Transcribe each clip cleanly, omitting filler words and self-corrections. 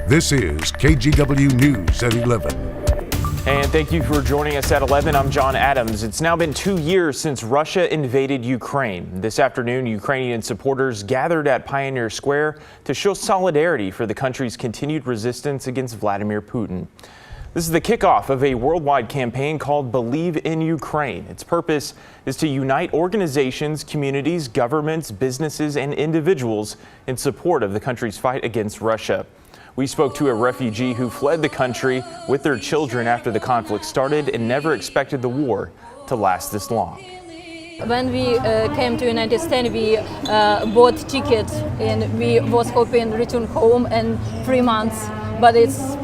This is KGW News at 11. And thank you for joining us at 11. I'm John Adams. It's now been 2 years since Russia invaded Ukraine. This afternoon, Ukrainian supporters gathered at Pioneer Square to show solidarity for the country's continued resistance against Vladimir Putin. This is the kickoff of a worldwide campaign called Believe in Ukraine. Its purpose is to unite organizations, communities, governments, businesses, and individuals in support of the country's fight against Russia. We spoke to a refugee who fled the country with their children after the conflict started and never expected the war to last this long. When we came to United States, we bought tickets and we was hoping to return home in 3 months, but it's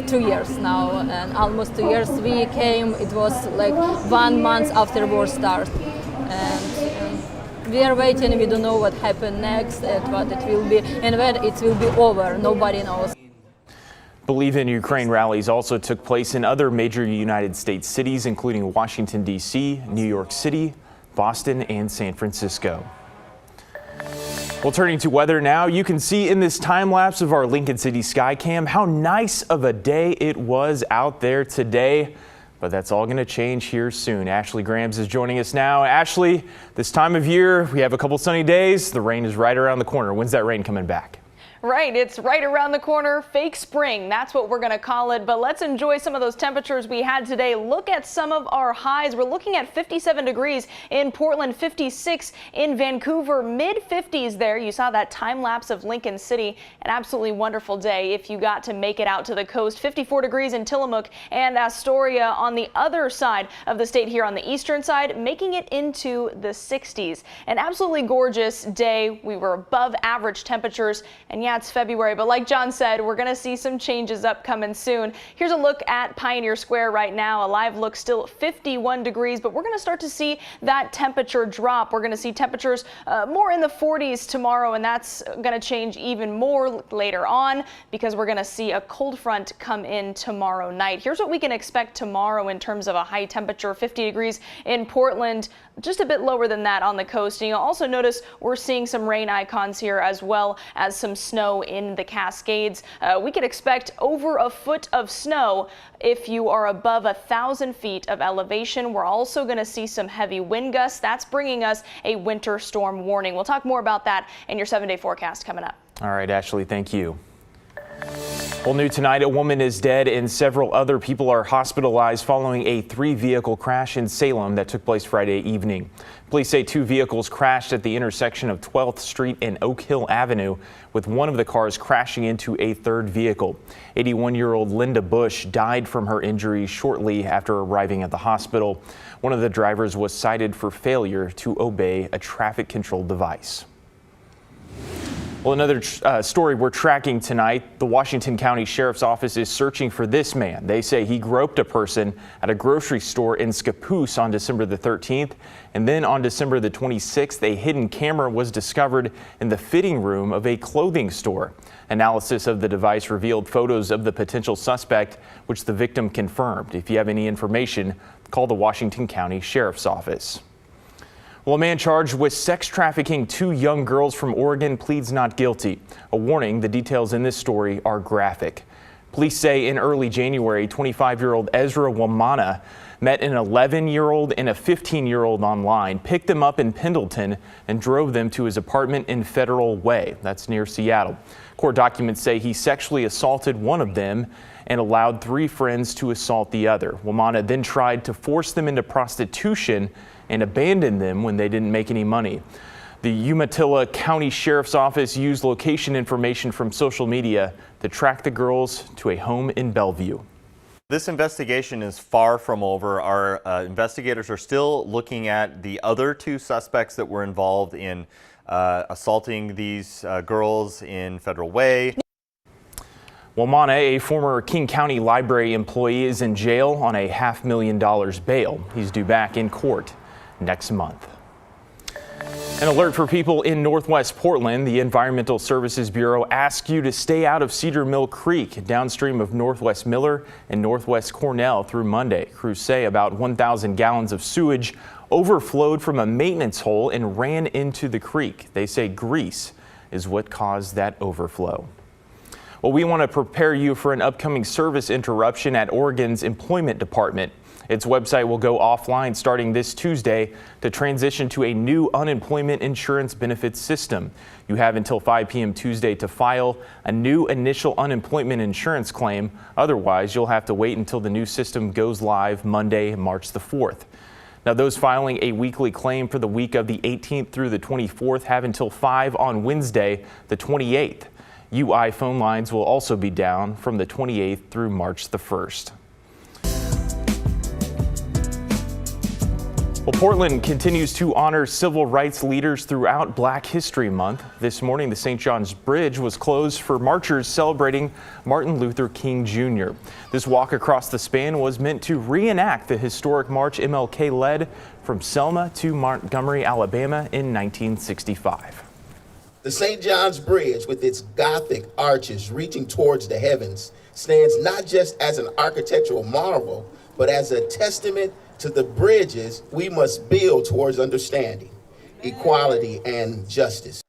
2 years now, and almost 2 years. We came, it was like 1 month after war started. And we are waiting, we don't know what happened next and what it will be and when it will be over, nobody knows. Believe in Ukraine rallies also took place in other major United States cities, including Washington, D.C., New York City, Boston, and San Francisco. Well, turning to weather now, you can see in this time lapse of our Lincoln City Skycam how nice of a day it was out there today. But that's all going to change here soon. Ashley Grams is joining us now. Ashley, this time of year, we have a couple sunny days. The rain is right around the corner. When's that rain coming back? Right, it's right around the corner. Fake spring, that's what we're going to call it. But let's enjoy some of those temperatures we had today. Look at some of our highs. We're looking at 57 degrees in Portland, 56 in Vancouver, mid-50s there. You saw that time lapse of Lincoln City. An absolutely wonderful day if you got to make it out to the coast. 54 degrees in Tillamook and Astoria on the other side of the state here on the eastern side, making it into the 60s. An absolutely gorgeous day. We were above average temperatures, and yeah, it's February, but like John said, we're going to see some changes upcoming soon. Here's a look at Pioneer Square right now. A live look, still 51 degrees, but we're going to start to see that temperature drop. We're going to see temperatures more in the 40s tomorrow, and that's going to change even more later on because we're going to see a cold front come in tomorrow night. Here's what we can expect tomorrow in terms of a high temperature, 50 degrees in Portland, just a bit lower than that on the coast. And you'll also notice we're seeing some rain icons here as well as some snow in the Cascades. We could expect over a foot of snow if you are above 1,000 feet of elevation. We're also going to see some heavy wind gusts. That's bringing us a winter storm warning. We'll talk more about that in your 7-day forecast coming up. All right, Ashley, thank you. Well, new tonight, a woman is dead and several other people are hospitalized following a 3-vehicle crash in Salem that took place Friday evening. Police say 2 vehicles crashed at the intersection of 12th Street and Oak Hill Avenue, with one of the cars crashing into a third vehicle. 81-year-old Linda Bush died from her injuries shortly after arriving at the hospital. One of the drivers was cited for failure to obey a traffic control device. Well, another story we're tracking tonight. The Washington County Sheriff's Office is searching for this man. They say he groped a person at a grocery store in Scappoose on December the 13th. And then on December the 26th, a hidden camera was discovered in the fitting room of a clothing store. Analysis of the device revealed photos of the potential suspect, which the victim confirmed. If you have any information, call the Washington County Sheriff's Office. Well, a man charged with sex trafficking 2 young girls from Oregon pleads not guilty. A warning, the details in this story are graphic. Police say in early January, 25-year-old Ezra Wamana met an 11-year-old and a 15-year-old online, picked them up in Pendleton, and drove them to his apartment in Federal Way. That's near Seattle. Court documents say he sexually assaulted one of them and allowed 3 friends to assault the other. Wamana then tried to force them into prostitution and abandoned them when they didn't make any money. The Umatilla County Sheriff's Office used location information from social media to track the girls to a home in Bellevue. This investigation is far from over. Our investigators are still looking at the other 2 suspects that were involved in assaulting these girls in Federal Way. Wamana, a former King County Library employee, is in jail on a $500,000 bail. He's due back in court next month. An alert for people in Northwest Portland. The Environmental Services Bureau asks you to stay out of Cedar Mil Creek downstream of Northwest Miller and Northwest Cornell through Monday. Crews say about 1,000 gallons of sewage overflowed from a maintenance hole and ran into the creek. They say grease is what caused that overflow. Well, we want to prepare you for an upcoming service interruption at Oregon's Employment Department. Its website will go offline starting this Tuesday to transition to a new unemployment insurance benefits system. You have until 5 p.m. Tuesday to file a new initial unemployment insurance claim. Otherwise, you'll have to wait until the new system goes live Monday, March the 4th. Now, those filing a weekly claim for the week of the 18th through the 24th have until 5 on Wednesday, the 28th. UI phone lines will also be down from the 28th through March the 1st. Well, Portland continues to honor civil rights leaders throughout Black History Month. This morning, the St. John's Bridge was closed for marchers celebrating Martin Luther King Jr. This walk across the span was meant to reenact the historic march MLK led from Selma to Montgomery, Alabama in 1965. The St. John's Bridge, with its Gothic arches reaching towards the heavens, stands not just as an architectural marvel, but as a testament to the bridges we must build towards understanding, equality, and justice.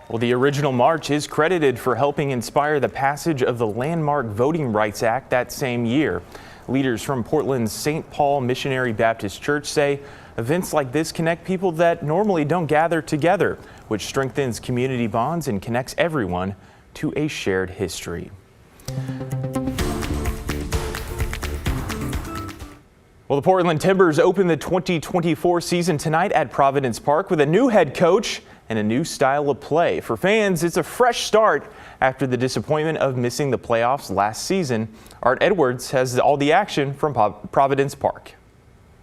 Well, the original march is credited for helping inspire the passage of the landmark Voting Rights Act that same year. Leaders from Portland's St. Paul Missionary Baptist Church say events like this connect people that normally don't gather together, which strengthens community bonds and connects everyone to a shared history. Well, the Portland Timbers open the 2024 season tonight at Providence Park with a new head coach and a new style of play. For fans, it's a fresh start after the disappointment of missing the playoffs last season. Art Edwards has all the action from Providence Park.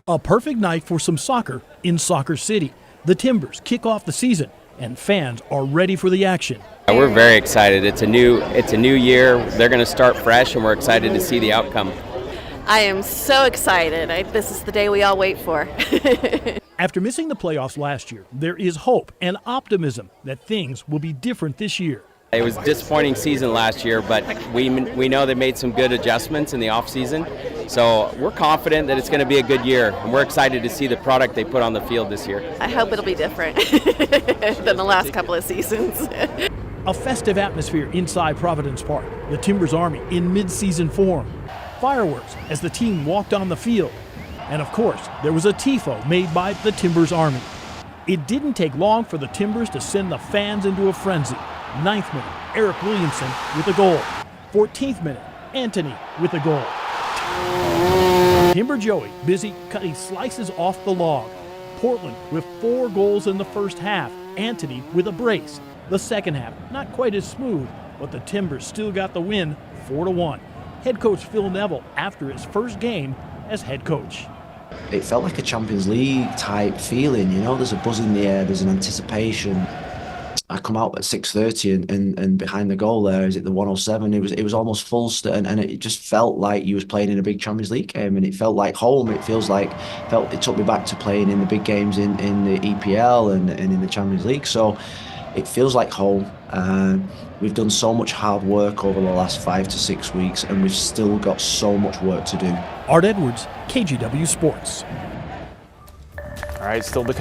A perfect night for some soccer in Soccer City. The Timbers kick off the season and fans are ready for the action. We're very excited. It's a new year. They're going to start fresh and we're excited to see the outcome. I am so excited. This is the day we all wait for. After missing the playoffs last year, there is hope and optimism that things will be different this year. It was a disappointing season last year, but we know they made some good adjustments in the offseason. So we're confident that it's going to be a good year, and we're excited to see the product they put on the field this year. I hope it'll be different than the last couple of seasons. A festive atmosphere inside Providence Park. The Timbers Army in mid-season form. Fireworks as the team walked on the field. And of course, there was a tifo made by the Timbers Army. It didn't take long for the Timbers to send the fans into a frenzy. 9th minute, Eric Williamson with a goal. 14th minute, Anthony with a goal. Timber Joey busy cutting slices off the log. Portland with 4 goals in the first half. Anthony with a brace. The second half, not quite as smooth, but the Timbers still got the win 4-1. Head coach Phil Neville after his first game as head coach. It felt like a Champions League type feeling, you know, there's a buzz in the air, there's an anticipation. I come out at 6:30 and behind the goal there is at the 107, it was almost full and it just felt like you was playing in a big Champions League game and it felt like home. It took me back to playing in the big games in the EPL and in the Champions League. So it feels like home. We've done so much hard work over the last 5 to 6 weeks, and we've still got so much work to do. Art Edwards, KGW Sports. All right, still to come.